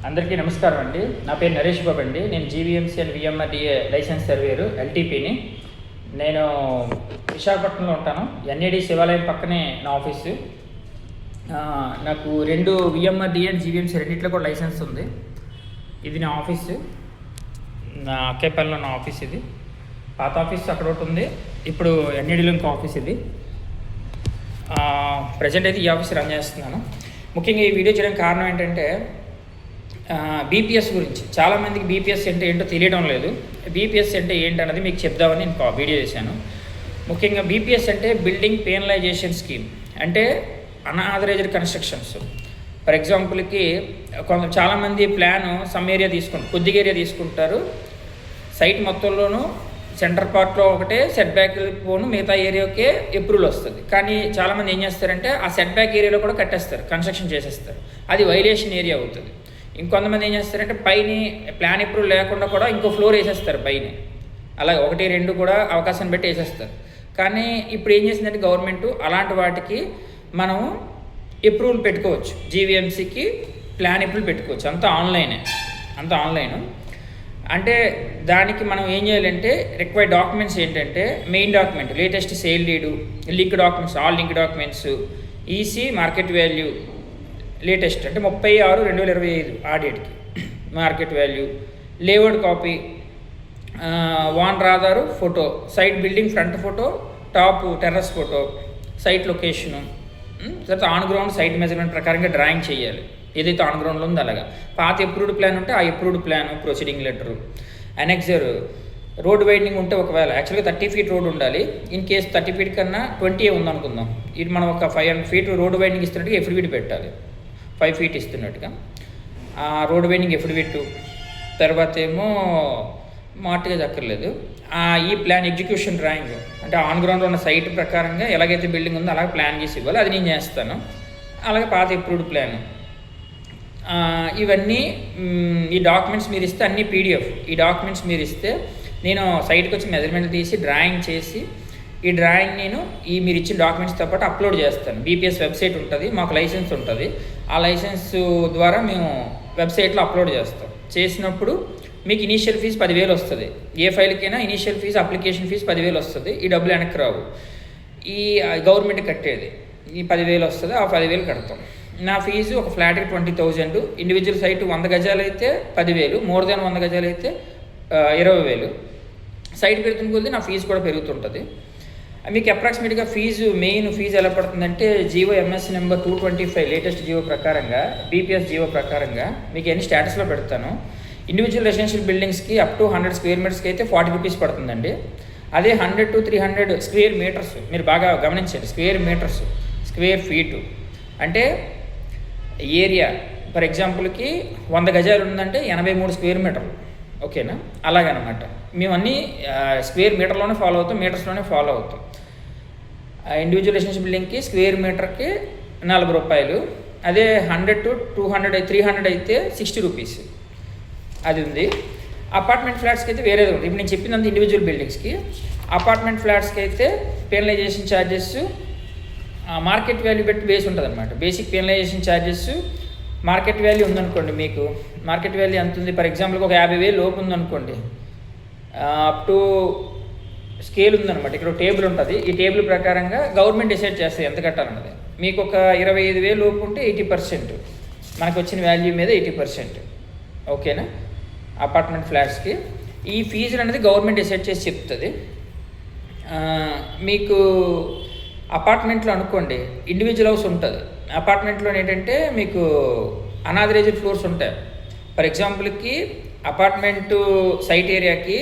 అందరికీ నమస్కారం అండి. నా పేరు నరేష్ బాబు అండి. నేను GVMC and VMRDA licence surveyor ఎల్టీపీని. నేను విశాఖపట్నంలో ఉంటాను. ఎన్ఏడి శివాలయం పక్కనే నా ఆఫీసు. నాకు 2 విఎంఆర్డిఏ అండ్ జీవీఎంసీ రెండింటిలో కూడా లైసెన్స్ ఉంది. ఇది నా ఆఫీసు, నా అక్కేపల్లిలో నా ఆఫీస్. ఇది పాత ఆఫీస్ అక్కడ ఒకటి ఉంది, ఇప్పుడు ఎన్ఏడిలో ఇంకో ఆఫీస్ ఇది. ప్రజెంట్ అయితే ఈ ఆఫీస్ రన్ చేస్తున్నాను. ముఖ్యంగా ఈ వీడియో చేయడానికి కారణం ఏంటంటే బీపీఎస్ గురించి. చాలామందికి బీపీఎస్ అంటే ఏంటో తెలియడం లేదు. బీపీఎస్ అంటే ఏంటన్నది మీకు చెప్దామని నేను వీడియో చేశాను. ముఖ్యంగా బీపీఎస్ అంటే బిల్డింగ్ పెనలైజేషన్ స్కీమ్. అంటే అన్ఆథరైజ్డ్ కన్స్ట్రక్షన్స్. ఫర్ ఎగ్జాంపుల్కి చాలామంది ప్లాన్ సమ్ ఏరియా తీసుకుంటారు, కొద్దిగా ఏరియా తీసుకుంటారు. సైట్ మొత్తంలోనూ సెంటర్ పార్ట్లో ఒకటే సెట్ బ్యాక్ పోను, మిగతా ఏరియాకే అప్రూవల్ వస్తుంది. కానీ చాలామంది ఏం చేస్తారంటే ఆ సెట్ బ్యాక్ ఏరియాలో కూడా కట్టేస్తారు, కన్స్ట్రక్షన్ చేసేస్తారు. అది వైలేషన్ ఏరియా అవుతుంది. ఇంకొంతమంది ఏం చేస్తారంటే పైన ప్లాన్ అప్రూవల్ లేకుండా కూడా ఇంకో ఫ్లోర్ వేసేస్తారు పైన. అలా 1, 2 కూడా అవకాశం పెట్టి వేసేస్తారు. కానీ ఇప్పుడు ఏం చేసిందంటే గవర్నమెంట్ అలాంటి వాటికి మనం అప్రూవల్ పెట్టుకోవచ్చు. జీవీఎంసీకి ప్లాన్ అప్రూవల్ పెట్టుకోవచ్చు. అంతా ఆన్లైన్. అంటే దానికి మనం ఏం చేయాలంటే రిక్వైర్డ్ డాక్యుమెంట్స్ ఏంటంటే main document latest sale deed, link documents, all link documents, EC market value latest అంటే 30/6/2025 ఆ డేట్కి market value, layout copy, owner Aadhaar, photo, site building front photo, top terrace photo, site location, తర్వాత on ground site measurement ప్రకారంగా drawing చేయాలి. ఏదైతే on గ్రౌండ్లో ఉందో అలాగా. పాత అప్రూవ్డ్ ప్లాన్ ఉంటే ఆ approved plan, proceeding letter, annexure, road వైడింగ్ ఉంటే ఒకవేళ యాక్చువల్గా 30 feet రోడ్ ఉండాలి. ఇన్ కేసు 30 feet కన్నా 20 ఉందనుకుందాం. ఇది మనం ఒక 500 feet రోడ్ వైడింగ్ ఇస్తున్నట్టుగా ఎఫిడవిట్ పెట్టాలి. 5 feet ఇస్తున్నట్టుగా ఆ రోడ్ వైడింగ్ ఎఫిడవిట్. తర్వాత ఏమో మార్ట్గేజ్ అక్కర్లేదు. ఈ ప్లాన్ ఎగ్జిక్యూషన్ డ్రాయింగ్ అంటే ఆన్ గ్రౌండ్లో ఉన్న సైట్ ప్రకారంగా ఎలాగైతే బిల్డింగ్ ఉందో అలాగే ప్లాన్ చేసి ఇవ్వాలి. అది నేను చేస్తాను. అలాగే పాత అప్రూవ్డ్ ప్లాన్, ఇవన్నీ ఈ డాక్యుమెంట్స్ మీరు ఇస్తే అన్ని పీడిఎఫ్. ఈ డాక్యుమెంట్స్ మీరు ఇస్తే నేను సైట్కి వచ్చి మెజర్మెంట్ తీసి డ్రాయింగ్ చేసి ఈ డ్రాయింగ్ నేను మీరు ఇచ్చిన డాక్యుమెంట్స్తో పాటు అప్లోడ్ చేస్తాను. బీపీఎస్ వెబ్సైట్ ఉంటుంది, మాకు లైసెన్స్ ఉంటుంది. ఆ లైసెన్స్ ద్వారా మేము వెబ్సైట్లో అప్లోడ్ చేస్తాం. చేసినప్పుడు మీకు ఇనీషియల్ ఫీజు 10,000 వస్తుంది. ఏ ఫైల్కైనా ఇనీషియల్ ఫీజు, అప్లికేషన్ ఫీజు 10,000 వస్తుంది. ఈ డబ్బులు వెనక్కి రావు. ఈ గవర్నమెంట్ కట్టేది ఈ 10,000 వస్తుంది. ఆ 10,000 కడతాం. నా ఫీజు ఒక ఫ్లాట్కి 20,000. ఇండివిజువల్ సైట్ 100 గజాలు అయితే 10,000, మోర్ దాన్ 100 గజాలు అయితే 20,000. సైట్ పెరుగుతున్న కొద్దీ నా ఫీజు కూడా పెరుగుతుంటుంది. మీకు అప్రాక్సిమేట్గా మెయిన్ ఫీజు ఎలా పడుతుందంటే GO MS number 225 latest GO ప్రకారంగా, బీపీఎస్ జీవో ప్రకారంగా మీకు ఎన్ని స్టేటస్లో పెడతాను. ఇండివిజువల్ రెసిడెన్షియల్ బిల్డింగ్స్కి అప్ టు 100 square meters అయితే 40 rupees పడుతుందండి. అదే 100 to 300 square meters మీరు బాగా గమనించండి. స్క్వేర్ ఫీటు అంటే ఏరియా. ఫర్ ఎగ్జాంపుల్కి 100 గజాలు ఉందంటే 83 square meter. ఓకేనా? అలాగనమాట. మేము అన్నీ స్క్వేర్ మీటర్లోనే ఫాలో అవుతాం, మీటర్స్లోనే ఫాలో అవుతాం. ఇండివిజువల్ రెసిడెన్షియల్ బిల్డింగ్కి స్క్వేర్ మీటర్కి 40 రూపాయలు. అదే 100 to 200 300 అయితే 60 rupees అది ఉంది. అపార్ట్మెంట్ ఫ్లాట్స్కి అయితే వేరేది ఉంది. ఇప్పుడు నేను చెప్పిందంత ఇండివిజువల్ బిల్డింగ్స్కి. అపార్ట్మెంట్ ఫ్లాట్స్కి అయితే పెనలైజేషన్ ఛార్జెస్ మార్కెట్ వాల్యూ పెట్టి బేస్ ఉంటుంది అనమాట. Basic penalisation charges market value ఉందనుకోండి, మీకు మార్కెట్ వాల్యూ ఎంత ఉంది, ఫర్ ఎగ్జాంపుల్కి ఒక 50,000 లోపు ఉందనుకోండి, అప్ టు స్కేల్ ఉందన్నమాట. ఇక్కడ ఒక టేబుల్ ఉంటుంది. ఈ టేబుల్ ప్రకారంగా గవర్నమెంట్ డిసైడ్ చేస్తుంది ఎంత కట్టాలన్నది. మీకు ఒక 25,000 లోపు ఉంటే 80%, మనకు వచ్చిన వాల్యూ మీద 80%. ఓకేనా? అపార్ట్మెంట్ ఫ్లాట్స్కి ఈ ఫీజులు అనేది గవర్నమెంట్ డిసైడ్ చేసి చెప్తుంది. మీకు అపార్ట్మెంట్లో అనుకోండి ఇండివిజువల్ హౌస్ ఉంటుంది. అపార్ట్మెంట్లో ఏంటంటే మీకు అనాథరైజ్డ్ ఫ్లోర్స్ ఉంటాయి. ఫర్ ఎగ్జాంపుల్కి అపార్ట్మెంటు సైట్ ఏరియాకి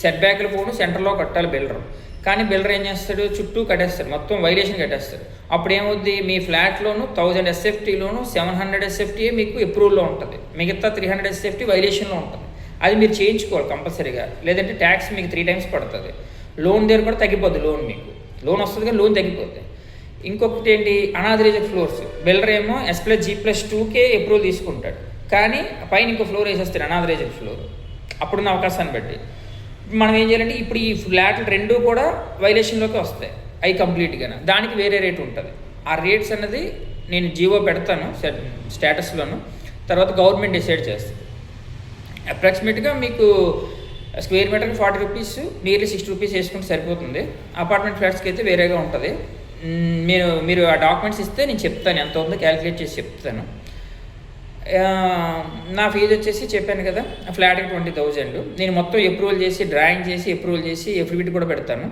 సెట్ బ్యాక్లు పోను సెంటర్లో కట్టాలి బిల్డర్. కానీ బిల్డర్ ఏం చేస్తాడు, చుట్టూ కట్టేస్తాడు, మొత్తం వైలేషన్ కట్టేస్తాడు. అప్పుడు ఏమవుద్ది, మీ ఫ్లాట్లోను 1000 SFTలోను 700 SFT మీకు అప్రూవల్లో ఉంటుంది, మిగతా 300 SFT వైలేషన్లో ఉంటుంది. అది మీరు చేయించుకోవాలి కంపల్సరీగా, లేదంటే ట్యాక్స్ మీకు 3 times పడుతుంది. లోన్ దగ్గర కూడా తగ్గిపోద్ది. లోన్ వస్తుంది కానీ లోన్ తగ్గిపోద్ది. ఇంకొకటి ఏంటి, అనాథరైజ్డ్ ఫ్లోర్స్. బిల్డర్ ఏమో S+G+2కే అప్రూవల్ తీసుకుంటాడు, కానీ పైన ఇంకో ఫ్లోర్ వేసేస్తాడు అనాథరైజ్డ్ ఫ్లోర్. అప్పుడున్న అవకాశాన్ని బట్టి మనం ఏం చేయాలంటే ఇప్పుడు ఈ ఫ్లాట్లు 2 కూడా వైలేషన్లోకి వస్తాయి అవి కంప్లీట్గా. దానికి వేరే రేట్ ఉంటుంది. ఆ రేట్స్ అన్నది నేను జీవో పెడతాను స్టేటస్లోను. తర్వాత గవర్నమెంట్ డిసైడ్ చేస్తుంది. అప్రాక్సిమేట్గా మీకు స్క్వేర్ మీటర్కి 40 రూపీస్, నియర్లీ 60 రూపీస్ వేసుకుంటే సరిపోతుంది. అపార్ట్మెంట్ ఫ్లాట్స్కి అయితే వేరేగా ఉంటుంది. మీరు ఆ డాక్యుమెంట్స్ ఇస్తే నేను చెప్తాను ఎంత ఉందో క్యాలిక్యులేట్ చేసి చెప్తాను. నా ఫీజు వచ్చేసి చెప్పాను కదా, ఫ్లాట్కి 20,000. నేను మొత్తం అప్రూవల్ చేసి డ్రాయింగ్ చేసి అప్రూవల్ చేసి ఎఫిడవిట్ కూడా పెడతాను.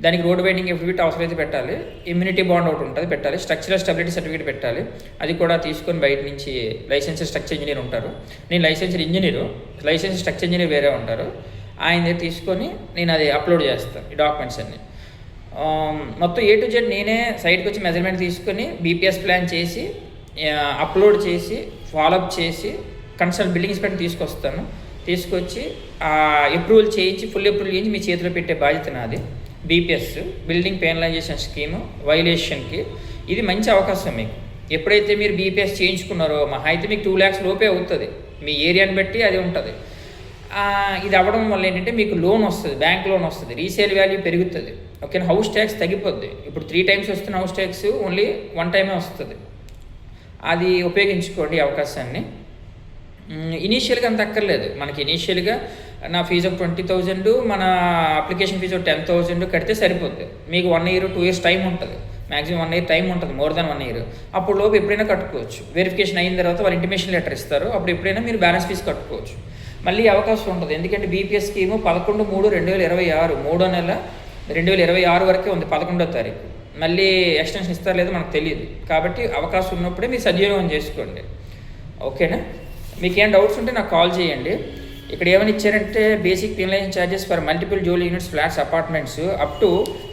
దానికి రోడ్ వైండింగ్ ఎఫిడవిట్ అవసరమైతే పెట్టాలి, ఇమ్యూనిటీ బాండ్ ఒకటి ఉంటుంది పెట్టాలి, స్ట్రక్చరల్ స్టెబిలిటీ సర్టిఫికేట్ పెట్టాలి. అది కూడా తీసుకొని బయట నుంచి లైసెన్స్డ్ స్ట్రక్చర్ ఇంజనీర్ ఉంటారు, నేను licensed engineer, license structure engineer వేరే ఉంటారు, ఆయన దగ్గర తీసుకొని నేను అది అప్లోడ్ చేస్తాను ఈ డాక్యుమెంట్స్ అన్నీ. మొత్తం A to Z నేనే సైట్కి వచ్చి మెజర్మెంట్ తీసుకొని బీపీఎస్ ప్లాన్ చేసి అప్లోడ్ చేసి ఫాలోఅప్ చేసి కన్సల్ట్ బిల్డింగ్ ఇన్స్పెక్టర్ తీసుకొస్తాను. తీసుకొచ్చి అప్రూవల్ చేయించి ఫుల్ అప్రూవల్ చేయించి మీ చేతిలో పెట్టే బాధ్యత నాది. బీపీఎస్ బిల్డింగ్ పెనలైజేషన్ స్కీము వైలేషన్కి ఇది మంచి అవకాశం మీకు. ఎప్పుడైతే మీరు బీపీఎస్ చేయించుకున్నారో మహా అయితే మీకు 2 lakhs లోపే అవుతుంది, మీ ఏరియాని బట్టి అది ఉంటుంది. ఇది అవ్వడం వల్ల ఏంటంటే మీకు లోన్ వస్తుంది, బ్యాంక్ లోన్ వస్తుంది, రీసేల్ వాల్యూ పెరుగుతుంది. ఓకే, హౌస్ ట్యాక్స్ తగ్గిపోద్ది. ఇప్పుడు 3 times వస్తున్న హౌస్ ట్యాక్స్ ఓన్లీ 1 time వస్తుంది. అది ఉపయోగించుకోండి అవకాశాన్ని. ఇనీషియల్గా అంత అక్కర్లేదు మనకి. ఇనీషియల్గా నా ఫీజు ఒక 20,000, మన అప్లికేషన్ ఫీజు ఒక 10,000 కడితే సరిపోద్ది. మీకు 1 year 2 years టైం ఉంటుంది, మ్యాక్సిమం 1 year టైం ఉంటుంది, మోర్ దాన్ 1 year. అప్పుడు లోపు ఎప్పుడైనా కట్టుకోవచ్చు. వెరిఫికేషన్ అయిన తర్వాత వాళ్ళు ఇంటిమేషన్ లెటర్ ఇస్తారు, అప్పుడు ఎప్పుడైనా మీరు బ్యాలెన్స్ ఫీజు కట్టుకోవచ్చు. మళ్ళీ అవకాశం ఉంటుంది, ఎందుకంటే బీపీఎస్ స్కీము 11/3/2026 3వ నెల 2026 వరకే ఉంది, 11వ తారీఖు. మళ్ళీ ఎక్స్టెన్షన్ ఇస్తారో లేదో మనకు తెలియదు. కాబట్టి అవకాశం ఉన్నప్పుడే మీరు సద్వినియోగం చేసుకోండి. ఓకేనా? మీకు ఏం డౌట్స్ ఉంటే నాకు కాల్ చేయండి. ఇక్కడ ఏమని ఇచ్చారంటే basic penalisation charges for multiple dual units flats apartments up to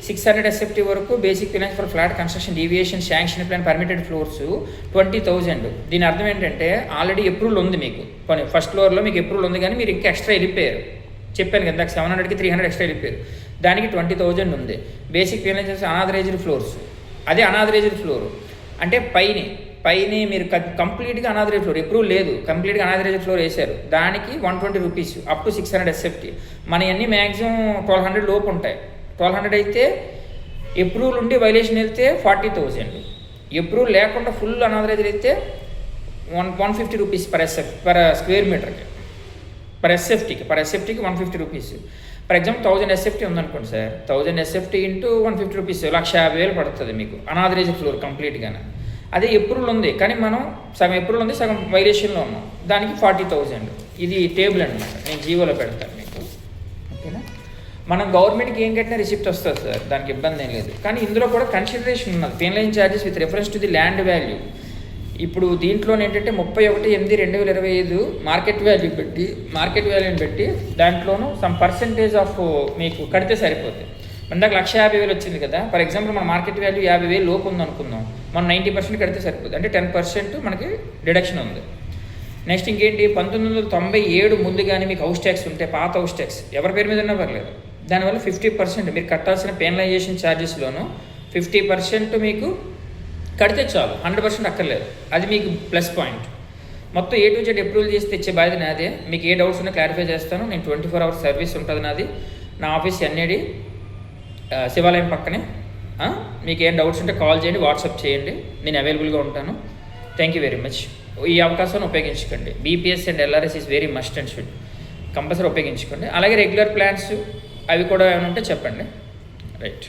600 SFT వరకు basic penalisation for flat construction deviation sanction plan permitted floors 20,000. దీని అర్థం ఏంటంటే ఆల్రెడీ అప్రూవల్ ఉంది మీకు, ఫస్ట్ ఫ్లోర్లో మీకు అప్రూవల్ ఉంది, కానీ మీరు ఇంకా ఎక్స్ట్రా వెళ్ళిపోయారు. చెప్పాను కదా 700కి 300 ఎక్స్ట్రా వెళ్ళిపోయారు, దానికి 20,000 ఉంది. బేసిక్ పెనలైజేషన్ అనాథరైజ్డ్ ఫ్లోర్స్, అదే అనాథరైజ్డ్ ఫ్లోర్ అంటే పైన మీరు కంప్లీట్గా అనాథరైజ్డ్ ఫ్లోర్ అప్రూవల్ లేదు, కంప్లీట్గా అనాథరైజ్డ్ ఫ్లోర్ వేశారు, దానికి 120 రూపీస్ అప్ టు 600 SFT. మన అన్నీ మ్యాక్సిమం 1,200 లోపు ఉంటాయి. 1,200 అయితే అప్రూవల్ ఉండి వైలేషన్ వెళ్తే 40,000. అప్రూవల్ లేకుండా ఫుల్ అనాథరైజ్డ్ అయితే 150 రూపీస్ పర్ స్క్వేర్ మీటర్కి, పర్ ఎస్ఎఫ్టీకి 150 రూపీస్. ఫర్ ఎగ్జాంపుల్ 1000 SFT ఉందనుకోండి సార్, 1000 SFT ఇంటూ 150 రూపీస్ 1,50,000 పడుతుంది మీకు అనాథరైజ్డ్ ఫ్లోర్ కంప్లీట్గానే. అదే అప్రూవల్ ఉంది, కానీ మనం సగం అప్రూవల్ ఉంది, సగం వైలేషన్లో ఉన్నాం, దానికి 40,000. ఇది టేబుల్ అనమాట, నేను జీవోలో పెడతాను మీకు. ఓకేనా? మనం గవర్నమెంట్కి ఏం కట్టినా రిసిప్ట్ వస్తుంది సార్, దానికి ఇబ్బంది ఏం లేదు. కానీ ఇందులో కూడా కన్సిడరేషన్ ఉన్నది, penalisation charges with reference to the land value. ఇప్పుడు దీంట్లో ఏంటంటే 31/8/2025 మార్కెట్ వాల్యూని పెట్టి దాంట్లోనూ సమ్ పర్సెంటేజ్ ఆఫ్ మీకు కడితే సరిపోతుంది. ఇందాక 1,50,000 వచ్చింది కదా, ఫర్ ఎగ్జాంపుల్ మన మార్కెట్ వాల్యూ 50,000 లోపు ఉంది అనుకుందాం, మనం 90% కడితే సరిపోతుంది, అంటే 10% మనకి డిడక్షన్ ఉంది. నెక్స్ట్ ఇంకేంటి, 1997 ముందు కానీ మీకు హౌస్ ట్యాక్స్ ఉంటే, పాత హౌస్ ట్యాక్స్ ఎవరి పేరు మీద ఉన్నా పర్లేదు, దానివల్ల 50% మీరు కట్టాల్సిన పెనలైజేషన్ ఛార్జెస్లోనూ 50% మీకు కడితే చాలు, 100% అక్కర్లేదు. అది మీకు ప్లస్ పాయింట్. మొత్తం A to Z అప్రూవల్ చేసి తెచ్చే బాధ్యత నాదే. మీకు ఏ డౌట్స్ ఉన్నా క్లారిఫై చేస్తాను. నేను 24 hours సర్వీస్ ఉంటుంది నాది. నా ఆఫీస్ NAD శివాలయం పక్కనే. మీకు ఏం డౌట్స్ ఉంటే కాల్ చేయండి, వాట్సాప్ చేయండి, నేను అవైలబుల్గా ఉంటాను. Thank you very much. ఈ అవకాశాన్ని ఉపయోగించుకోండి. BPS and LRS is very must and should, compulsory ఉపయోగించుకోండి. అలాగే రెగ్యులర్ ప్లాన్స్ అవి కూడా ఏమైనా ఉంటే చెప్పండి. రైట్.